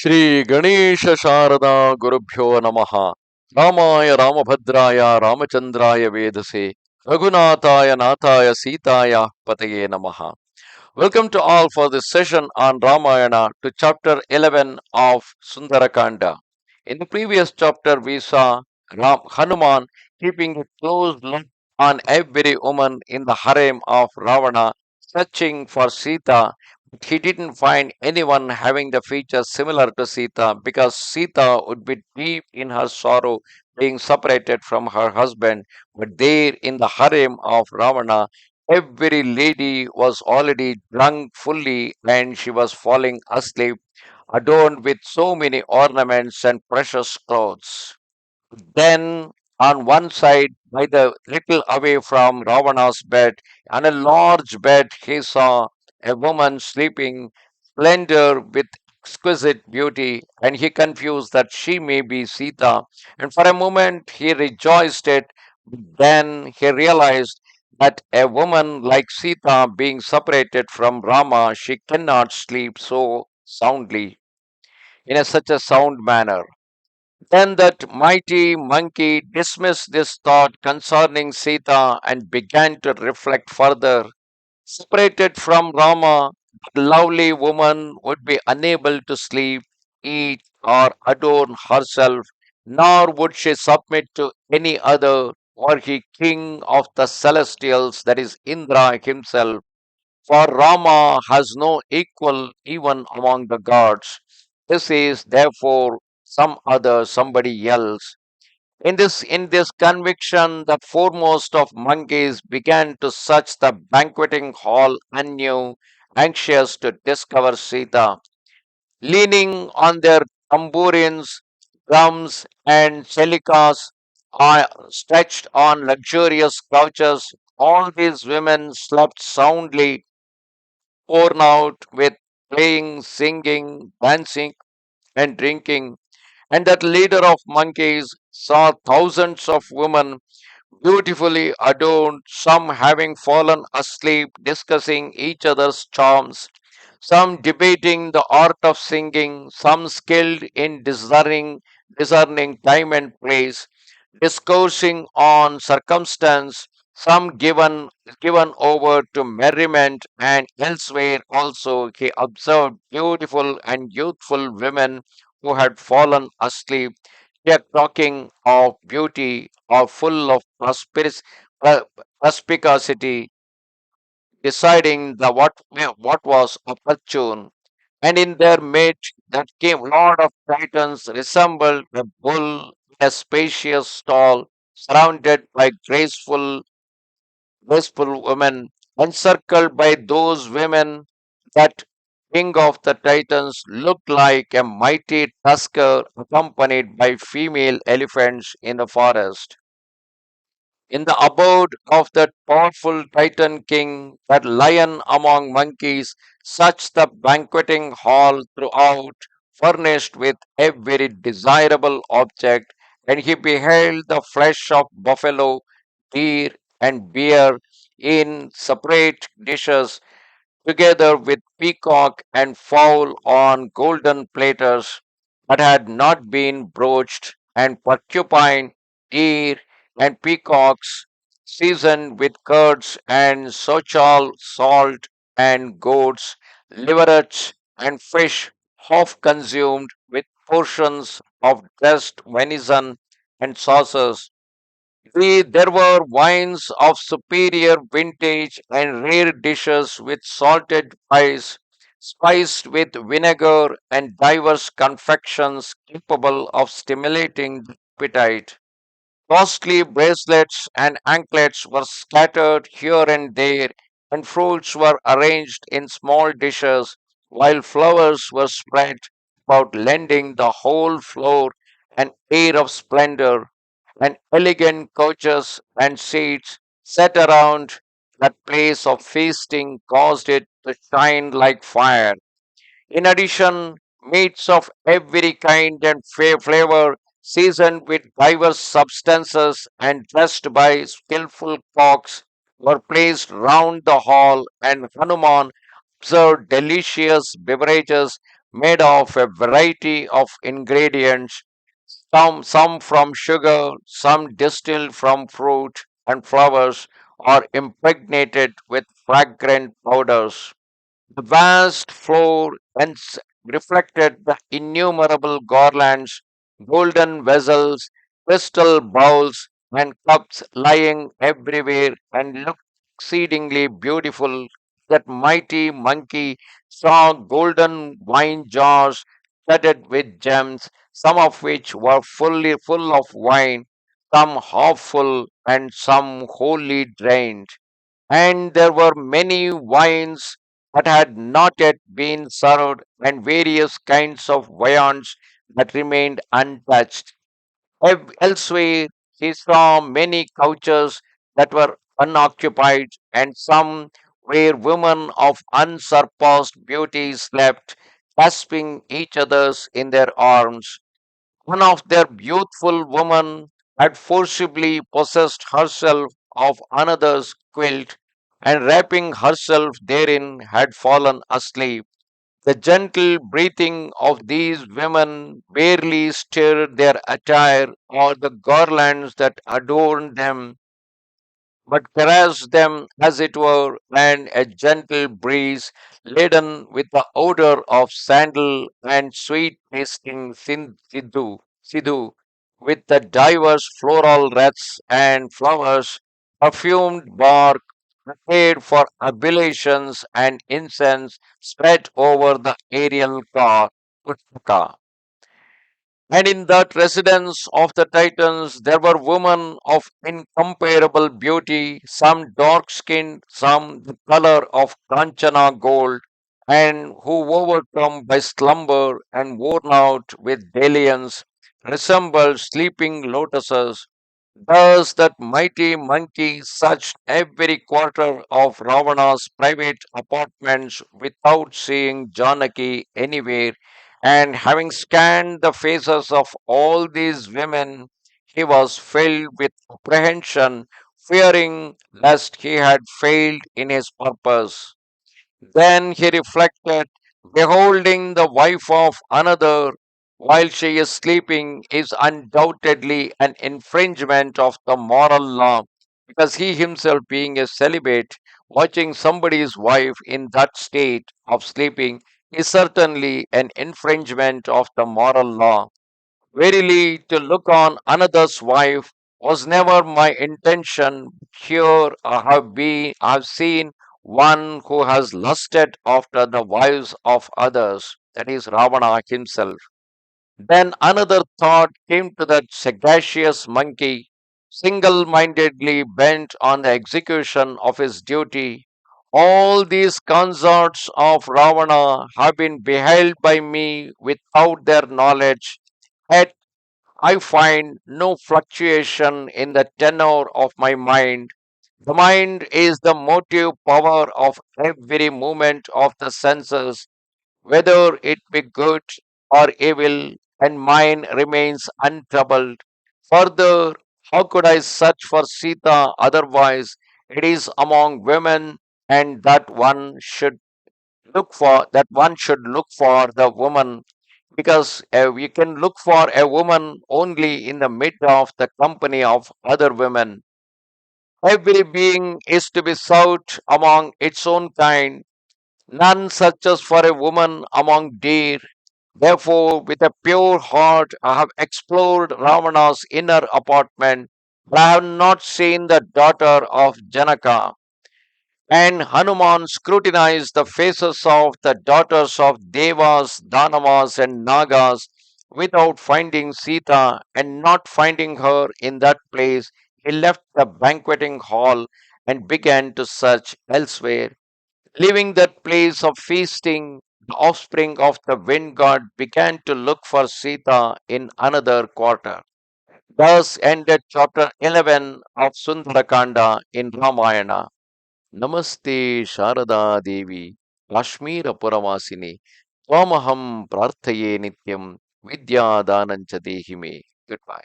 ಶ್ರೀ ಗಣೇಶ ಶಾರದಾ ಗುರುಭ್ಯೋ ನಮಃ. ರಾಮಾಯ ರಾಮಭದ್ರಾಯ ರಾಮಚಂದ್ರಾಯ ವೇದಸೆ ರಘುನಾಥಾಯ ನಾಥಾಯ ಸೀತಾಯ ಪತಯೇ ನಮಃ. Welcome to all for this session on Ramayana to chapter 11 of Sundara Kanda. In the previous chapter, we saw Hanuman keeping a close look on every woman in the harem of Ravana, searching for Sita. But he didn't find anyone having the features similar to Sita because Sita would be deep in her sorrow being separated from her husband. But there in the harem of Ravana, every lady was already drunk fully and she was falling asleep, adorned with so many ornaments and precious clothes. Then, on one side, by the little away from Ravana's bed, on a large bed, he saw a woman sleeping, slender with exquisite beauty, and he confused that she may be Sita. And for a moment, he rejoiced it. Then he realized that a woman like Sita, being separated from Rama, she cannot sleep so soundly in such a sound manner. Then that mighty monkey dismissed this thought concerning Sita and began to reflect further. Separated from Rama, the lovely woman would be unable to sleep, eat, or adorn herself, nor would she submit to any other, were he king of the celestials, that is Indra himself. For Rama has no equal even among the gods. This is therefore somebody else. In this conviction, the foremost of monkeys began to search the banqueting hall anew, anxious to discover Sita. Leaning on their tambourines, drums, and chelikas, stretched on luxurious couches, all these women slept soundly, worn out with playing, singing, dancing, and drinking. And that leader of monkeys saw thousands of women beautifully adorned, some having fallen asleep discussing each other's charms, some debating the art of singing, some skilled in discerning time and place, discoursing on circumstance, some given over to merriment, and elsewhere also he observed beautiful and youthful women who had fallen asleep. They are talking of beauty or full of perspicacity, deciding what was opportune. And in their midst, that came Lord of Titans resembled a bull in a spacious stall, surrounded by graceful women, encircled by those women. That king of the Titans looked like a mighty tusker accompanied by female elephants in the forest. In the abode of that powerful Titan king, that lion among monkeys, such the banqueting hall throughout, furnished with every desirable object, and he beheld the flesh of buffalo, deer, and bear in separate dishes, together with peacock and fowl on golden platters that had not been broached, and porcupine, deer, and peacocks seasoned with curds and sochal salt, and goats, liverets, and fish half consumed with portions of dressed venison and sauces. There were wines of superior vintage and rare dishes with salted pies, spiced with vinegar and diverse confections capable of stimulating the appetite. Costly bracelets and anklets were scattered here and there, and fruits were arranged in small dishes, while flowers were spread about, lending the whole floor an air of splendor. And elegant couches and seats set around that place of feasting caused it to shine like fire. In addition, meats of every kind and flavor, seasoned with diverse substances and dressed by skillful cooks, were placed round the hall, and Hanuman observed delicious beverages made of a variety of ingredients, some from sugar, some distilled from fruit and flowers, or impregnated with fragrant powders. The vast floor reflected the innumerable garlands, golden vessels, crystal bowls, and cups lying everywhere and looked exceedingly beautiful. That mighty monkey saw golden wine jars studded with gems, some of which were fully full of wine, some half full, and some wholly drained. And there were many wines that had not yet been served, and various kinds of viands that remained untouched. Elsewhere, he saw many couches that were unoccupied, and some where women of unsurpassed beauty slept, clasping each other's in their arms. One of their youthful women had forcibly possessed herself of another's quilt, and wrapping herself therein had fallen asleep. The gentle breathing of these women barely stirred their attire or the garlands that adorned them, but caressed them as it were, and a gentle breeze, laden with the odor of sandal and sweet tasting sidhu, with the diverse floral wreaths and flowers, perfumed bark, prepared for oblations and incense, spread over the aerial car. And in that residence of the Titans, there were women of incomparable beauty, some dark skinned, some the color of Kanchana gold, and who, overcome by slumber and worn out with dalliance, resembled sleeping lotuses. Thus, that mighty monkey searched every quarter of Ravana's private apartments without seeing Janaki anywhere, and having scanned the faces of all these women, he was filled with apprehension, fearing lest he had failed in his purpose. Then he reflected, beholding the wife of another while she is sleeping is undoubtedly an infringement of the moral law, because he himself, being a celibate, watching somebody's wife in that state of sleeping is certainly an infringement of the moral law. Verily, to look on another's wife was never my intention. Here I have seen one who has lusted after the wives of others, that is Ravana himself. Then another thought came to that sagacious monkey, single mindedly bent on the execution of his duty. All these consorts of Ravana have been beheld by me without their knowledge. Yet I find no fluctuation in the tenor of my mind. The mind is the motive power of every movement of the senses, whether it be good or evil, and mine remains untroubled. Further, how could I search for Sita otherwise? It is among women, and that one should look for the woman, because we can look for a woman only in the midst of the company of other women. Every being is to be sought among its own kind. None searches for a woman among deer. Therefore, with a pure heart, I have explored Ravana's inner apartment, but I have not seen the daughter of Janaka. And Hanuman scrutinized the faces of the daughters of Devas, Danavas, and Nagas without finding Sita, and not finding her in that place, he left the banqueting hall and began to search elsewhere. Leaving that place of feasting, the offspring of the wind god began to look for Sita in another quarter. Thus ended chapter 11 of Sundara Kanda in Ramayana. Namaste Sharada Devi, Kashmira Puravasini, Twamaham Prarthaye Nityam, Vidya Danancha Dehime. Goodbye.